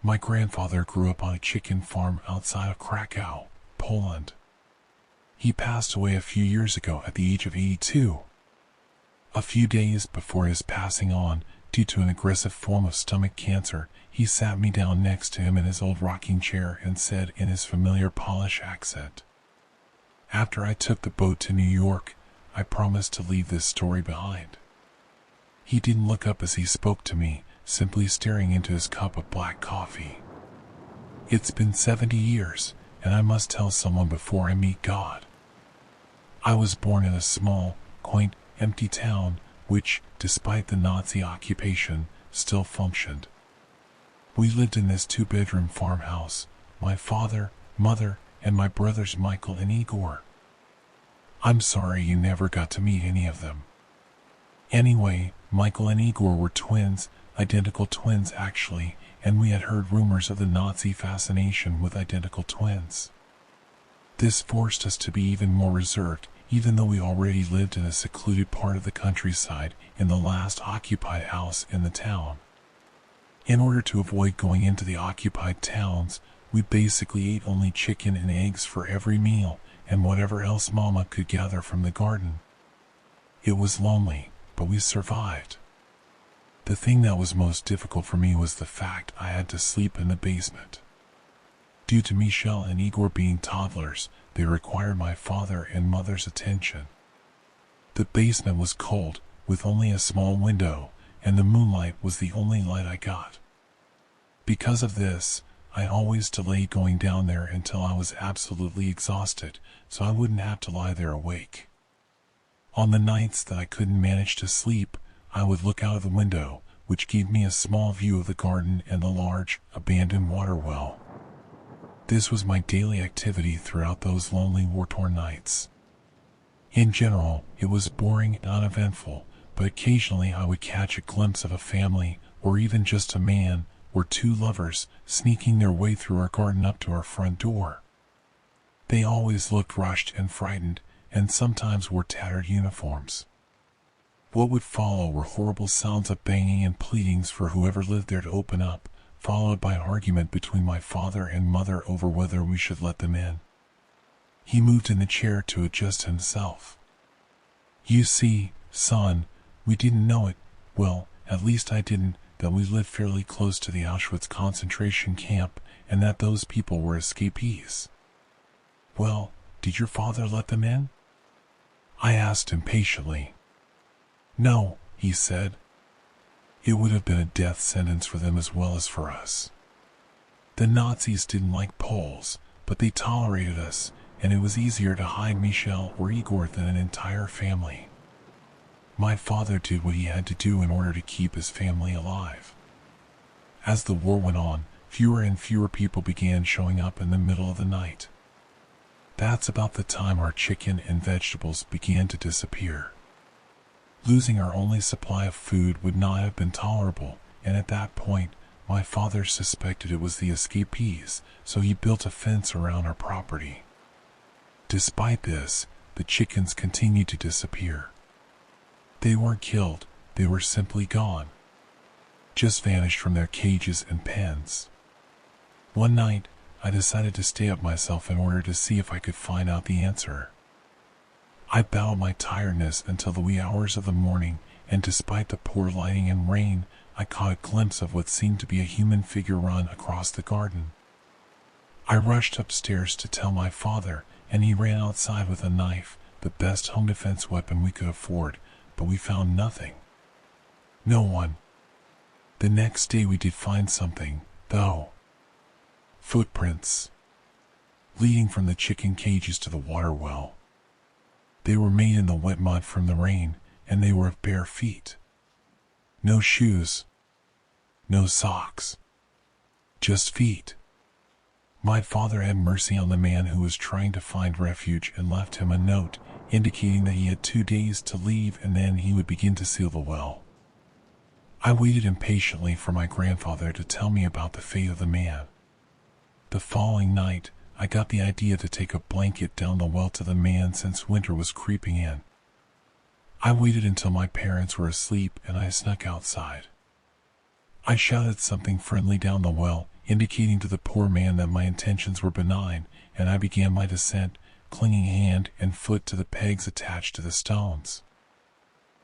My grandfather grew up on a chicken farm outside of Krakow, Poland. He passed away a few years ago at the age of 82. A few days before his passing on, due to an aggressive form of stomach cancer, he sat me down next to him in his old rocking chair and said in his familiar Polish accent, "After I took the boat to New York, I promised to leave this story behind." He didn't look up as he spoke to me, simply staring into his cup of black coffee. It's been 70 years, and I must tell someone before I meet God. I was born in a small, quaint, empty town, which, despite the Nazi occupation, still functioned. We lived in this 2-bedroom farmhouse, my father, mother, and my brothers Michael and Igor. I'm sorry you never got to meet any of them. Anyway, Michael and Igor were twins, identical twins actually, and we had heard rumors of the Nazi fascination with identical twins. This forced us to be even more reserved, even though we already lived in a secluded part of the countryside in the last occupied house in the town. In order to avoid going into the occupied towns, we basically ate only chicken and eggs for every meal, and whatever else Mama could gather from the garden. It was lonely, but we survived. The thing that was most difficult for me was the fact I had to sleep in the basement. Due to Michelle and Igor being toddlers, they required my father and mother's attention. The basement was cold, with only a small window, and the moonlight was the only light I got. Because of this, I always delayed going down there until I was absolutely exhausted, so I wouldn't have to lie there awake. On the nights that I couldn't manage to sleep, I would look out of the window, which gave me a small view of the garden and the large, abandoned water well. This was my daily activity throughout those lonely war-torn nights. In general, it was boring and uneventful, but occasionally I would catch a glimpse of a family, or even just a man, or two lovers, sneaking their way through our garden up to our front door. They always looked rushed and frightened, and sometimes wore tattered uniforms. What would follow were horrible sounds of banging and pleadings for whoever lived there to open up, followed by an argument between my father and mother over whether we should let them in. He moved in the chair to adjust himself. "You see, son, we didn't know it, well, at least I didn't, that we lived fairly close to the Auschwitz concentration camp, and that those people were escapees." "Well, did your father let them in?" I asked impatiently. "No," he said. "It would have been a death sentence for them as well as for us. The Nazis didn't like Poles, but they tolerated us, and it was easier to hide Michelle or Igor than an entire family. My father did what he had to do in order to keep his family alive. As the war went on, fewer and fewer people began showing up in the middle of the night. That's about the time our chicken and vegetables began to disappear. Losing our only supply of food would not have been tolerable, and at that point, my father suspected it was the escapees, so he built a fence around our property. Despite this, the chickens continued to disappear. They weren't killed, they were simply gone. Just vanished from their cages and pens. One night, I decided to stay up myself in order to see if I could find out the answer. I battled my tiredness until the wee hours of the morning, and despite the poor lighting and rain, I caught a glimpse of what seemed to be a human figure run across the garden. I rushed upstairs to tell my father, and he ran outside with a knife, the best home defense weapon we could afford, but we found nothing. No one. The next day we did find something, though. Footprints. Leading from the chicken cages to the water well. They were made in the wet mud from the rain, and they were of bare feet. No shoes. No socks. Just feet. My father had mercy on the man who was trying to find refuge and left him a note, indicating that he had 2 days to leave and then he would begin to seal the well. I waited impatiently for my grandfather to tell me about the fate of the man. The following night, I got the idea to take a blanket down the well to the man since winter was creeping in. I waited until my parents were asleep and I snuck outside. I shouted something friendly down the well, indicating to the poor man that my intentions were benign, and I began my descent, clinging hand and foot to the pegs attached to the stones.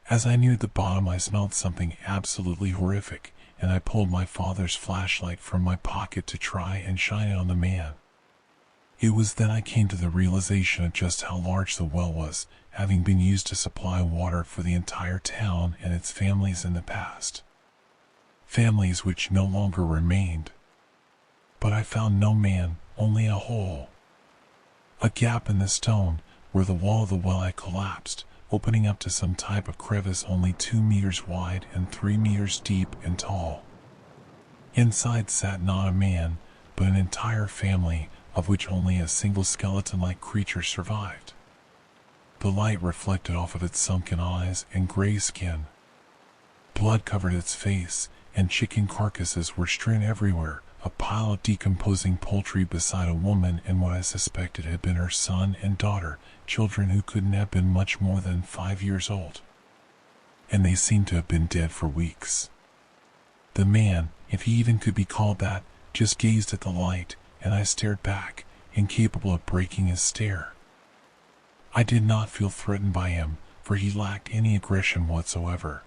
As I neared the bottom, I smelled something absolutely horrific, and I pulled my father's flashlight from my pocket to try and shine it on the man. It was then I came to the realization of just how large the well was, having been used to supply water for the entire town and its families in the past. Families which no longer remained. But I found no man, only a hole. A gap in the stone, where the wall of the well had collapsed, opening up to some type of crevice only 2 meters wide and 3 meters deep and tall. Inside sat not a man, but an entire family, of which only a single skeleton-like creature survived. The light reflected off of its sunken eyes and gray skin. Blood covered its face, and chicken carcasses were strewn everywhere, a pile of decomposing poultry beside a woman and what I suspected had been her son and daughter, children who couldn't have been much more than 5 years old. And they seemed to have been dead for weeks. The man, if he even could be called that, just gazed at the light, and I stared back, incapable of breaking his stare. I did not feel threatened by him, for he lacked any aggression whatsoever.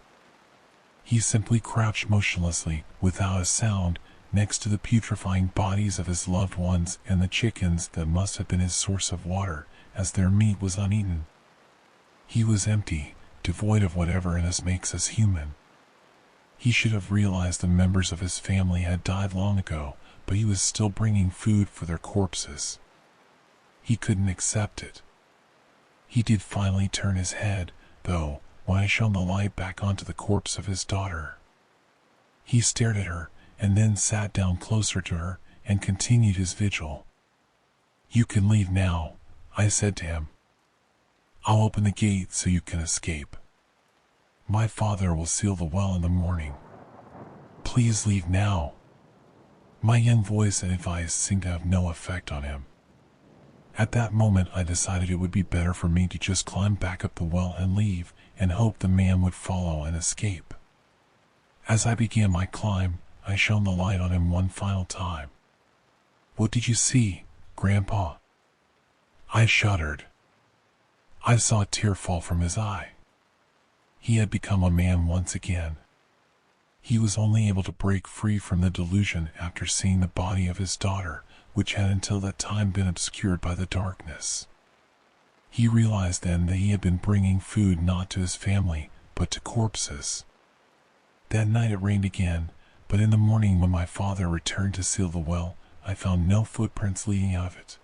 He simply crouched motionlessly, without a sound, next to the putrefying bodies of his loved ones and the chickens that must have been his source of water, as their meat was uneaten. He was empty, devoid of whatever in us makes us human. He should have realized the members of his family had died long ago, but he was still bringing food for their corpses. He couldn't accept it. He did finally turn his head, though, when I shone the light back onto the corpse of his daughter. He stared at her, and then sat down closer to her, and continued his vigil. "You can leave now," I said to him. "I'll open the gate so you can escape. My father will seal the well in the morning. Please leave now." My young voice and advice seemed to have no effect on him. At that moment I decided it would be better for me to just climb back up the well and leave, and hope the man would follow and escape. As I began my climb, I shone the light on him one final time. "What did you see, Grandpa?" I shuddered. I saw a tear fall from his eye. He had become a man once again. He was only able to break free from the delusion after seeing the body of his daughter, which had until that time been obscured by the darkness. He realized then that he had been bringing food not to his family, but to corpses. That night it rained again, but in the morning when my father returned to seal the well, I found no footprints leading out of it.